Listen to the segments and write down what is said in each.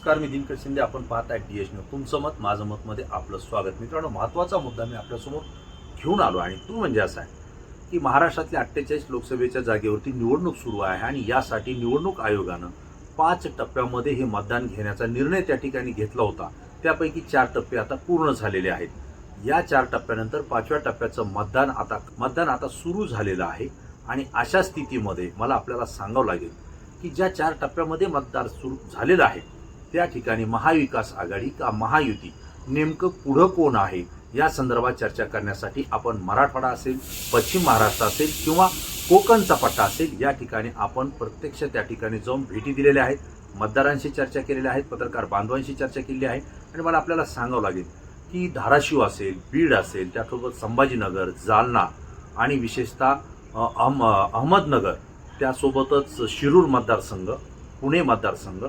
नमस्कार, मी दिनकर शिंदे. आपण पाहताय DH न्यूज. तुमचं मत माझं मत मध्ये आपलं स्वागत. मित्रांनो, महत्त्वाचा मुद्दा मी आपल्यासमोर घेऊन आलो आणि तो म्हणजे असा आहे की महाराष्ट्रातल्या 48 लोकसभेच्या जागेवरती निवडणूक सुरू आहे आणि यासाठी निवडणूक आयोगानं 5 टप्प्यामध्ये हे मतदान घेण्याचा निर्णय त्या ठिकाणी घेतला होता. त्यापैकी 4 टप्पे आता पूर्ण झालेले आहेत. या 4 टप्प्यानंतर 5व्या टप्प्याचं मतदान आता सुरू झालेलं आहे आणि अशा स्थितीमध्ये मला आपल्याला सांगावं लागेल की ज्या 4 टप्प्यामध्ये मतदान सुरू झालेलं आहे त्या ठिकाणी महाविकास आघाडी का महायुती, नेमकं पुढं कोण आहे या संदर्भात चर्चा करण्यासाठी आपण मराठवाडा असेल, पश्चिम महाराष्ट्र असेल किंवा कोकणचा पट्टा असेल, या ठिकाणी आपण प्रत्यक्ष त्या ठिकाणी जाऊन भेटी दिलेल्या आहेत, मतदारांशी चर्चा केलेल्या आहेत, पत्रकार बांधवांशी चर्चा केली आहे. आणि मला आपल्याला सांगावं लागेल की धाराशिव असेल, बीड असेल, त्यासोबत संभाजीनगर, जालना आणि विशेषतः अहमदनगर, त्यासोबतच शिरूर मतदारसंघ, पुणे मतदारसंघ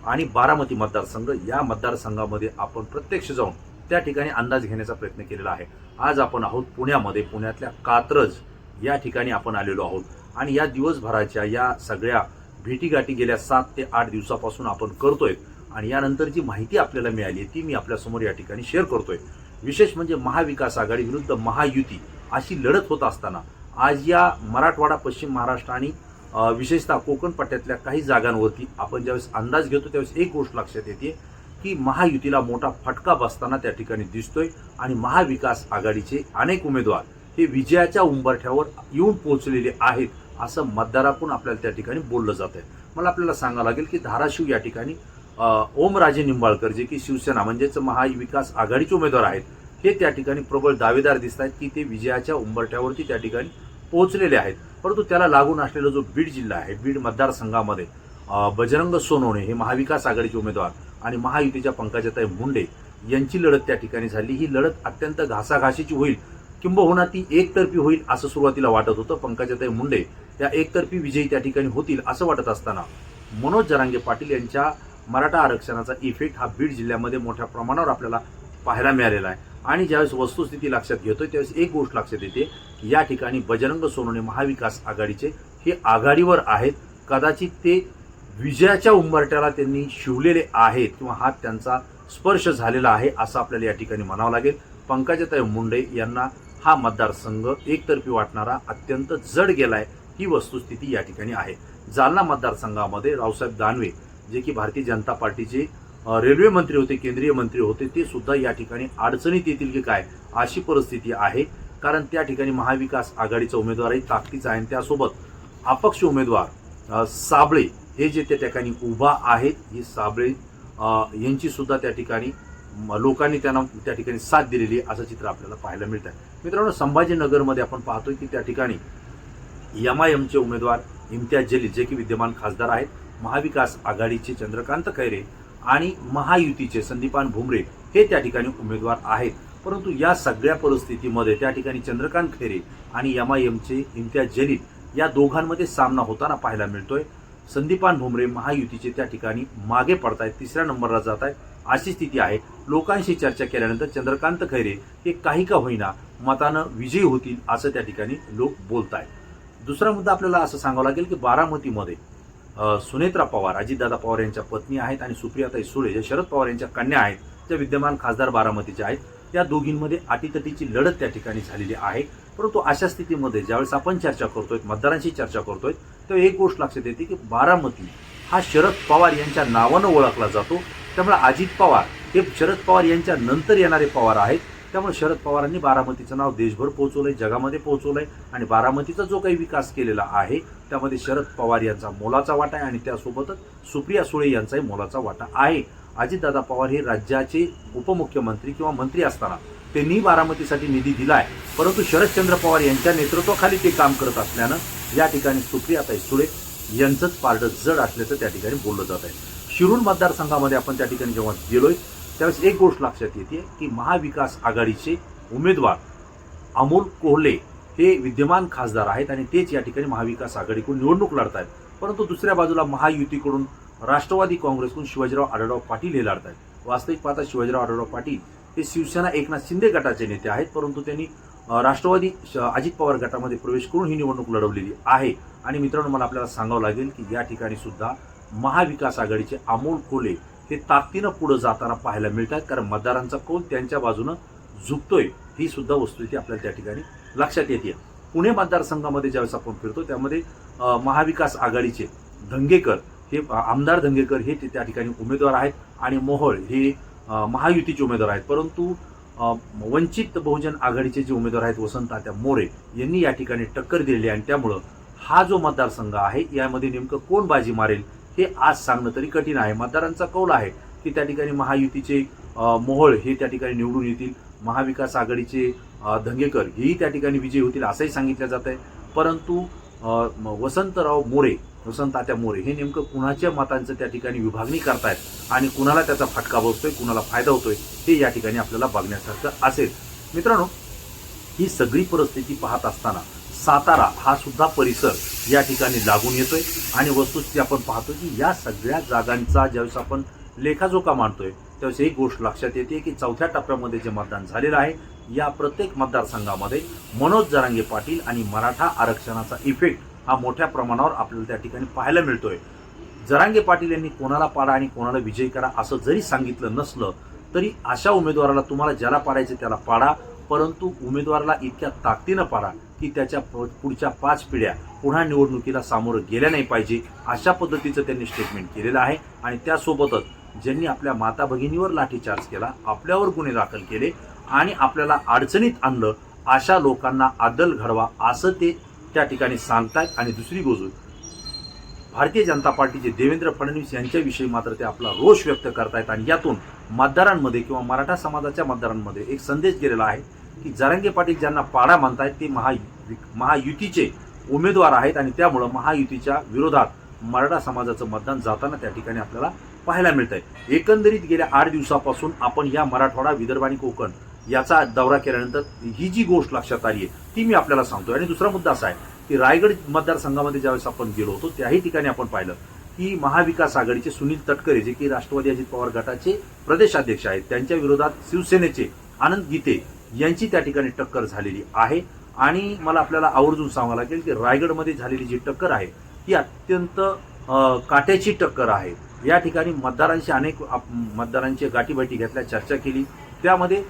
आणि बारामती मतदारसंघ, या मतदारसंघामध्ये आपण प्रत्यक्ष जाऊन त्या ठिकाणी अंदाज घेण्याचा प्रयत्न केलेला आहे. आज आपण आहोत पुण्यामध्ये, पुण्यातल्या कात्रज या ठिकाणी आपण आलेलो आहोत आणि या दिवसभराच्या या सगळ्या भेटीगाठी गेल्या 7 ते 8 दिवसापासून आपण करतोय आणि यानंतर जी माहिती आपल्याला मिळाली ती मी आपल्यासमोर या ठिकाणी शेअर करतोय. विशेष म्हणजे महाविकास आघाडी विरुद्ध महायुती अशी लढत होत असताना आज या मराठवाडा, पश्चिम महाराष्ट्र आणि विशेषतः कोकण पट्ट्यातल्या काही जागांवरती आपण ज्यावेळेस अंदाज घेतो त्यावेळेस एक गोष्ट लक्षात येते की महायुतीला मोठा फटका बसताना त्या ठिकाणी दिसतोय आणि महाविकास आघाडीचे अनेक उमेदवार हे विजयाच्या उंबरठ्यावर येऊन पोहोचलेले आहेत असं मतदाराकडून आपल्याला त्या ठिकाणी बोललं जात आहे. मला आपल्याला सांगावं लागेल की धाराशिव या ठिकाणी ओमराजे निंबाळकर, जे की शिवसेना म्हणजेच महाविकास आघाडीचे उमेदवार आहेत, हे त्या ठिकाणी प्रबळ दावेदार दिसत आहेत की ते विजयाच्या उंबरठ्यावरती त्या ठिकाणी पोहोचलेले आहेत. परंतु त्याला लागून असलेला जो बीड जिल्हा आहे, बीड मतदारसंघामध्ये बजरंग सोनवणे हे महाविकास आघाडीचे उमेदवार आणि महायुतीच्या पंकजाताई मुंडे यांची लढत त्या ठिकाणी झाली. ही लढत अत्यंत घासाघाशीची होईल, किंबहुना ती एकतर्फी होईल असं सुरुवातीला वाटत होतं. पंकजाताई मुंडे या एकतर्फी विजयी त्या ठिकाणी होतील असं वाटत असताना मनोज जरांगे पाटील यांच्या मराठा आरक्षणाचा इफेक्ट हा बीड जिल्ह्यामध्ये मोठ्या प्रमाणावर आपल्याला पाहायला मिळालेला आहे. आणि ज्यावेळेस वस्तुस्थिती लक्षात घेतोय त्यावेळेस एक गोष्ट लक्षात येते की या ठिकाणी बजरंग सोनवणे महाविकास आघाडीचे हे आघाडीवर आहेत. कदाचित ते विजयाच्या उंबरठ्याला त्यांनी शिवलेले आहेत किंवा हात त्यांचा स्पर्श झालेला आहे असं आपल्याला या ठिकाणी म्हणावं लागेल. पंकजाताई मुंडे यांना हा मतदारसंघ एकतर्फी वाटणारा अत्यंत जड गेलाय, ही वस्तुस्थिती या ठिकाणी आहे. जालना मतदारसंघामध्ये रावसाहेब दानवे, जे की भारतीय जनता पार्टीचे रेल्वे मंत्री होते, केंद्रीय मंत्री होते, ते सुद्धा या ठिकाणी अडचणीत येतील की काय अशी परिस्थिती आहे. कारण त्या ठिकाणी महाविकास आघाडीचा उमेदवारही ताकदीचा आहे. त्यासोबत अपक्ष उमेदवार साबळे हे जे त्या ठिकाणी उभा आहेत, ही साबळे यांची सुद्धा त्या ठिकाणी लोकांनी त्यांना त्या ठिकाणी साथ दिलेली असं चित्र आपल्याला पाहायला मिळत आहे. मित्रांनो, संभाजीनगरमध्ये आपण पाहतोय की त्या ठिकाणी MIMचे उमेदवार इम्तियाज जलील, जे की विद्यमान खासदार आहेत, महाविकास आघाडीचे चंद्रकांत खैरे आणि महायुतीचे संदीपान भुमरे हे त्या ठिकाणी उमेदवार आहेत. परंतु या सगळ्या परिस्थितीमध्ये त्या ठिकाणी चंद्रकांत खैरे आणि MIMचे इम्तियाज जलील या दोघांमध्ये सामना होताना पाहायला मिळतोय. संदीपान भुमरे महायुतीचे त्या ठिकाणी मागे पडतायत, 3ऱ्या नंबरला जात आहेत अशी स्थिती आहे. लोकांशी चर्चा केल्यानंतर चंद्रकांत खैरे हे काही का होईना मतानं विजयी होतील असं त्या ठिकाणी लोक बोलत आहेत. दुसरा मुद्दा आपल्याला असं सांगावं लागेल की बारामतीमध्ये सुनेत्रा पवार, अजितदादा पवार यांच्या पत्नी आहेत, आणि सुप्रियाताई सुळे ज्या शरद पवार यांच्या कन्या आहेत, ज्या विद्यमान खासदार बारामतीच्या आहेत, या दोघींमध्ये अटीतटीची लढत त्या ठिकाणी झालेली आहे. परंतु अशा स्थितीमध्ये ज्यावेळेस आपण चर्चा करतोय, मतदारांशी चर्चा करतोय, तेव्हा एक गोष्ट लक्षात येते की बारामती हा शरद पवार यांच्या नावानं ओळखला जातो. त्यामुळे अजित पवार हे शरद पवार यांच्या नंतर येणारे पवार आहेत. त्यामुळे शरद पवारांनी बारामतीचं नाव देशभर पोहोचवलंय, जगामध्ये पोहोचवलंय आणि बारामतीचा जो काही विकास केलेला आहे त्यामध्ये शरद पवार यांचा मोलाचा वाटा आहे आणि त्यासोबतच सुप्रिया सुळे यांचाही मोलाचा वाटा आहे. अजितदादा पवार हे राज्याचे उपमुख्यमंत्री किंवा मंत्री असताना त्यांनी बारामतीसाठी निधी दिलाय, परंतु शरदचंद्र पवार यांच्या नेतृत्वाखाली ते काम करत असल्यानं या ठिकाणी सुप्रियाताई सुळे यांचंच पारडं जड असल्याचं त्या ठिकाणी बोललं जात आहे. शिरूर मतदारसंघामध्ये आपण त्या ठिकाणी जेव्हा गेलोय त्यावेळेस एक गोष्ट लक्षात येते की महाविकास आघाडीचे उमेदवार अमोल कोल्हे हे विद्यमान खासदार आहेत आणि तेच या ठिकाणी महाविकास आघाडीकडून निवडणूक लढत आहेत. परंतु दुसऱ्या बाजूला महायुतीकडून राष्ट्रवादी काँग्रेसकडून शिवाजीराव आढळराव पाटील हे लढत आहेत. वास्तविक पाहता शिवाजीराव आढळराव पाटील हे शिवसेना एकनाथ शिंदे गटाचे नेते आहेत, परंतु त्यांनी राष्ट्रवादी अजित पवार गटामध्ये प्रवेश करून ही निवडणूक लढवलेली आहे. आणि मित्रांनो, मला आपल्याला सांगावं लागेल की या ठिकाणी सुद्धा महाविकास आघाडीचे अमोल कोल्हे हे ताकदीनं पुढे जाताना पाहायला मिळतात, कारण मतदारांचा कौल त्यांच्या बाजूनं झुकतोय ही सुद्धा वस्तुस्थिती आपल्याला त्या ठिकाणी लक्षात येते. पुणे मतदारसंघामध्ये ज्यावेळेस आपण फिरतो त्यामध्ये महाविकास आघाडीचे धंगेकर हे आमदार धंगेकर हे त्या ठिकाणी उमेदवार आहेत आणि मोहोळ हे महायुतीचे उमेदवार आहेत. परंतु वंचित बहुजन आघाडीचे जे उमेदवार आहेत वसंततात्या मोरे यांनी या ठिकाणी टक्कर दिलेली आहे आणि त्यामुळं हा जो मतदारसंघ आहे यामध्ये नेमकं कोण बाजी मारेल हे आज सांगणं तरी कठीण आहे. मतदारांचा कौल आहे की त्या ठिकाणी महायुतीचे मोहोळ हे त्या ठिकाणी निवडून येतील, महाविकास आघाडीचे धंगेकर हेही त्या ठिकाणी विजयी होतील असंही सांगितलं जात आहे. परंतु वसंततात्या मोरे हे नेमकं कुणाच्या मतांचं त्या ठिकाणी विभागणी करतायत आणि कुणाला त्याचा फटका बसतोय, कुणाला फायदा होतोय हे या ठिकाणी आपल्याला बघण्यासारखं असेल. मित्रांनो, ही सगळी परिस्थिती पाहत असताना सातारा हा सुद्धा परिसर या ठिकाणी लागून येतोय आणि वस्तुस्थिती आपण पाहतो की या सगळ्या जागांचा ज्यावेळेस आपण लेखाजोखा मांडतोय त्यावेळेस एक गोष्ट लक्षात येते की चौथ्या टप्प्यामध्ये जे मतदान झालेलं आहे या प्रत्येक मतदारसंघामध्ये मनोज जरांगे पाटील आणि मराठा आरक्षणाचा इफेक्ट हा मोठ्या प्रमाणावर आपल्याला त्या ठिकाणी पाहायला मिळतोय. जरांगे पाटील यांनी कोणाला पाडा आणि कोणाला विजयी करा असं जरी सांगितलं नसलं तरी अशा उमेदवाराला तुम्हाला ज्याला पाडायचे त्याला पाडा, परंतु उमेदवाराला इतक्या ताकदीनं पाडा की त्याच्या पुढच्या 5 पिढ्या पुन्हा निवडणुकीला सामोरं गेल्या नाही पाहिजे अशा पद्धतीचं त्यांनी स्टेटमेंट केलेलं आहे. आणि त्यासोबतच ज्यांनी आपल्या माता भगिनीवर लाठीचार्ज केला, आपल्यावर गुन्हे दाखल केले आणि आपल्याला अडचणीत आणलं अशा लोकांना अद्दल घडवा असं ते त्या ठिकाणी सांगतायत. आणि दुसरी गोष्ट, भारतीय जनता पार्टीचे देवेंद्र फडणवीस यांच्याविषयी मात्र ते आपला रोष व्यक्त करतायत आणि यातून मतदारांमध्ये किंवा मराठा समाजाच्या मतदारांमध्ये एक संदेश गेलेला आहे की जरांगे पाटील ज्यांना पाडा म्हणतायत ते महायुतीचे उमेदवार आहेत आणि त्यामुळं महायुतीच्या विरोधात मराठा समाजाचं मतदान जाताना त्या ठिकाणी आपल्याला पाहायला मिळत आहे. एकंदरीत गेल्या 8 दिवसापासून आपण या मराठवाडा, विदर्भ आणि कोकण याचा दौरा केल्यानंतर ही जी गोष्ट लक्षात आली आहे ती मी आपल्याला सांगतोय. आणि दुसरा मुद्दा असा आहे की रायगड मतदारसंघामध्ये ज्यावेळेस आपण गेलो होतो त्याही ठिकाणी आपण पाहिलं की महाविकास आघाडीचे सुनील तटकरे जे की राष्ट्रवादी अजित पवार गटाचे प्रदेशाध्यक्ष आहेत त्यांच्या विरोधात शिवसेनेचे आनंद गीते यांची त्या ठिकाणी टक्कर झालेली आहे. आणि मला आपल्याला आवर्जून सांगावं लागेल की रायगडमध्ये झालेली जी टक्कर आहे ती अत्यंत काट्याची टक्कर आहे. या ठिकाणी अनेक मतदारांची गाठीभेटी घेतल्या, चर्चा केली. त्यामध्ये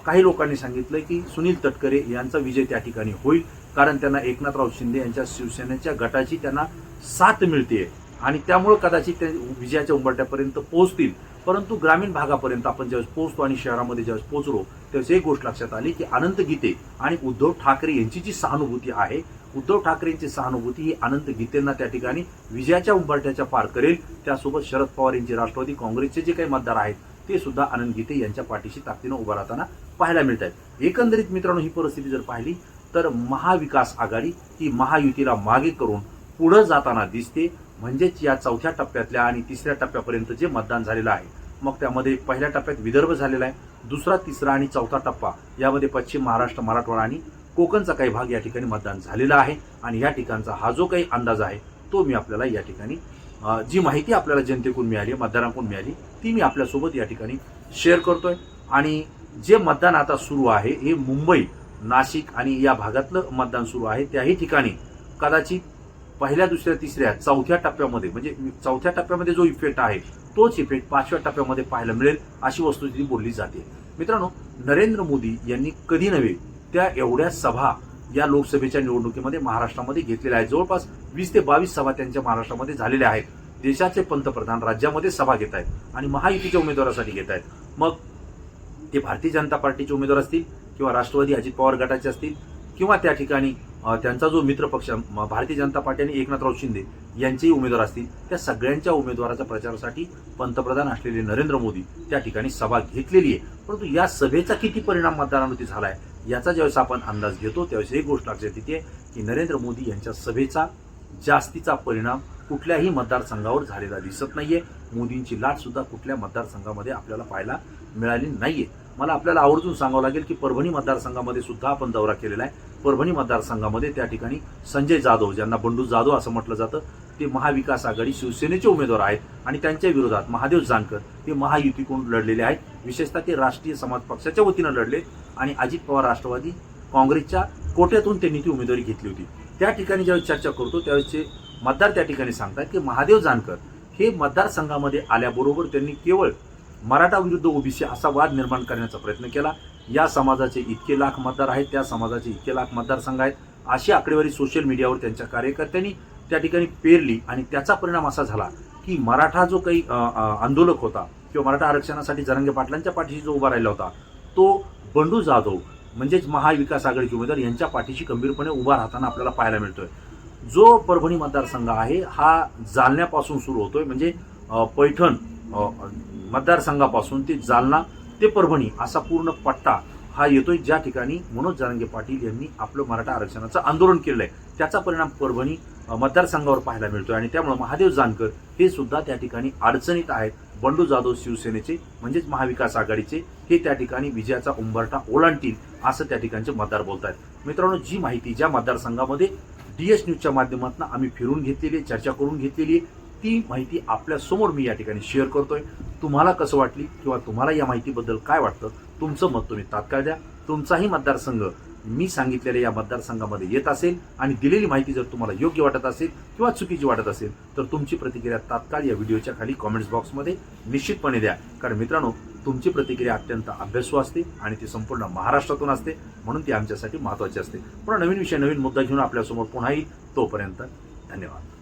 काही लोकांनी सांगितलं की सुनील तटकरे यांचा विजय त्या ठिकाणी होईल कारण त्यांना एकनाथराव शिंदे यांच्या शिवसेनेच्या गटाची त्यांना साथ मिळते आणि त्यामुळे कदाचित ते विजयाच्या उंबरठ्यापर्यंत पोहोचतील. परंतु ग्रामीण भागापर्यंत आपण ज्यावेळेस पोहोचतो आणि शहरामध्ये ज्यावेळेस पोहोचलो त्यावेळेस एक गोष्ट लक्षात आली की अनंत गीते आणि उद्धव ठाकरे यांची जी सहानुभूती आहे, उद्धव ठाकरेंची सहानुभूती ही अनंत गीतेंना त्या ठिकाणी विजयाच्या उंबरठ्याच्या पार करेल. त्यासोबत शरद पवार यांचे राष्ट्रवादी काँग्रेसचे जे काही मतदार आहेत ते सुद्धा अनंत गीते यांच्या पाठीशी ताकदीनं उभा राहताना पाहायला मिळत आहेत. एकंदरीत मित्रांनो, ही परिस्थिती जर पाहिली तर महाविकास आघाडी ही महायुतीला मागे करून पुढे जाताना दिसते. म्हणजेच या चौथ्या टप्प्यातल्या आणि तिसऱ्या टप्प्यापर्यंत जे मतदान झालेलं आहे, मग त्यामध्ये पहिल्या टप्प्यात विदर्भ झालेला आहे, दुसरा, तिसरा आणि चौथा टप्पा यामध्ये पश्चिम महाराष्ट्र, मराठवाडा आणि कोकणचा काही भाग या ठिकाणी मतदान झालेला आहे. आणि या ठिकाणचा हा जो काही अंदाज आहे तो मी आपल्याला या ठिकाणी जी माहिती आपल्याला जनतेकडून मिळाली, मतदारांकडून मिळाली ती मी आपल्यासोबत या ठिकाणी शेअर करतोय. आणि जे मतदान आता सुरू आहे हे मुंबई, नाशिक आणि या भागातलं मतदान सुरू आहे. त्याही ठिकाणी कदाचित पहिल्या, दुसऱ्या, तिसऱ्या, चौथ्या टप्प्यामध्ये म्हणजे चौथ्या टप्प्यामध्ये जो इफेक्ट आहे तोच इफेक्ट 5व्या टप्प्यामध्ये पाहायला मिळेल अशी वस्तुस्थिती बोलली जाते. मित्रांनो, नरेंद्र मोदी यांनी कधी नव्हे त्या एवढ्या सभा या लोकसभेच्या निवडणुकीमध्ये महाराष्ट्रामध्ये घेतलेल्या आहेत. जवळपास 20 ते 22 सभा त्यांच्या महाराष्ट्रामध्ये झालेल्या आहेत. देशाचे पंतप्रधान राज्यामध्ये सभा घेत आहेत आणि महायुतीच्या उमेदवारासाठी घेत आहेत. मग ते भारतीय जनता पार्टीचे उमेदवार असतील किंवा राष्ट्रवादी अजित पवार गटाचे असतील किंवा त्या ठिकाणी त्यांचा जो मित्रपक्ष भारतीय जनता पार्टी आणि एकनाथराव शिंदे यांचेही उमेदवार असतील, त्या सगळ्यांच्या उमेदवाराच्या प्रचारासाठी पंतप्रधान असलेले नरेंद्र मोदी त्या ठिकाणी सभा घेतलेली आहे. परंतु या सभेचा किती परिणाम मतदारांवरती झाला आहे याचा ज्यावेळेस आपण अंदाज घेतो त्यावेळेस एक गोष्ट लक्षात येते की नरेंद्र मोदी यांच्या सभेचा जास्तीचा परिणाम कुठल्याही मतदारसंघावर झालेला दिसत नाहीये. मोदींची लाट सुद्धा कुठल्या मतदारसंघामध्ये आपल्याला पाहायला मिळाली नाहीये. मला आपल्याला आवर्जून सांगावं लागेल की परभणी मतदारसंघामध्ये सुद्धा आपण दौरा केलेला आहे. परभणी मतदारसंघामध्ये त्या ठिकाणी संजय जाधव, ज्यांना बंडू जाधव असं म्हटलं जातं, ते महाविकास आघाडी शिवसेनेचे उमेदवार आहेत आणि त्यांच्या विरोधात महादेव जानकर हे महायुतीकडून लढलेले आहेत. विशेषतः ते राष्ट्रीय समाज पक्षाच्या वतीनं लढले आणि अजित पवार राष्ट्रवादी काँग्रेसच्या कोट्यातून त्यांनी ती उमेदवारी घेतली होती. त्या ठिकाणी ज्यावेळेस चर्चा करतो त्यावेळेसचे मतदार त्या ठिकाणी सांगतात की महादेव जानकर हे मतदारसंघामध्ये आल्याबरोबर त्यांनी केवळ मराठा विरुद्ध ओबीसी असा वाद निर्माण करण्याचा प्रयत्न केला. या समाजाचे इतके लाख मतदार आहेत, त्या समाजाचे इतके लाख मतदारसंघ आहेत, अशी आकडेवारी सोशल मीडियावर त्यांच्या कार्यकर्त्यांनी त्या ठिकाणी पेरली. आणि त्याचा परिणाम असा झाला की मराठा जो काही आंदोलक होता किंवा मराठा आरक्षणासाठी जरांगे पाटलांच्या पाठीशी जो उभा राहिला होता, तो बंडू जाधव म्हणजेच महाविकास आघाडीचे उमेदवार यांच्या पाठीशी खंबीरपणे उभा राहताना आपल्याला पाहायला मिळतोय. जो परभणी मतदारसंघ आहे हा जालन्यापासून सुरू होतोय, म्हणजे पैठण मतदारसंघापासून ते जालना ते परभणी असा पूर्ण पट्टा हा येतोय, ज्या ठिकाणी मनोज जरांगे पाटील यांनी आपलं मराठा आरक्षणाचं आंदोलन केलं आहे. त्याचा परिणाम परभणी मतदारसंघावर पाहायला मिळतोय. आणि त्यामुळे महादेव जानकर हे सुद्धा त्या ठिकाणी अडचणीत आहेत. बंडू जाधव शिवसेनेचे म्हणजेच महाविकास आघाडीचे हे त्या ठिकाणी विजयाचा उंबरठा ओलांडतील असं त्या ठिकाणचे मतदार बोलत आहेत. मित्रांनो, जी माहिती ज्या मतदारसंघामध्ये DS न्यूजच्या माध्यमातून आम्ही फिरून घेतलेली आहे, चर्चा करून घेतलेली आहे, ती माहिती आपल्या समोर मी या ठिकाणी शेअर करतोय. तुम्हाला कसं वाटली किंवा तुम्हाला या माहितीबद्दल काय वाटतं, तुमचं मत तुम्ही तात्काळ द्या. तुमचाही मतदारसंघ मी सांगितलेल्या या मतदारसंघामध्ये येत असेल आणि दिलेली माहिती जर तुम्हाला योग्य वाटत असेल किंवा चुकीची वाटत असेल तर तुमची प्रतिक्रिया तात्काळ या व्हिडिओच्या खाली कॉमेंट्स बॉक्समध्ये निश्चितपणे द्या. कारण मित्रांनो, तुमची प्रतिक्रिया अत्यंत अभ्यासू असते आणि ती संपूर्ण महाराष्ट्रातून असते, म्हणून ती आमच्यासाठी महत्त्वाची असते. पुन्हा नवीन विषय नवीन मुद्दा घेऊन आपल्यासमोर पुन्हा येईल. तोपर्यंत धन्यवाद.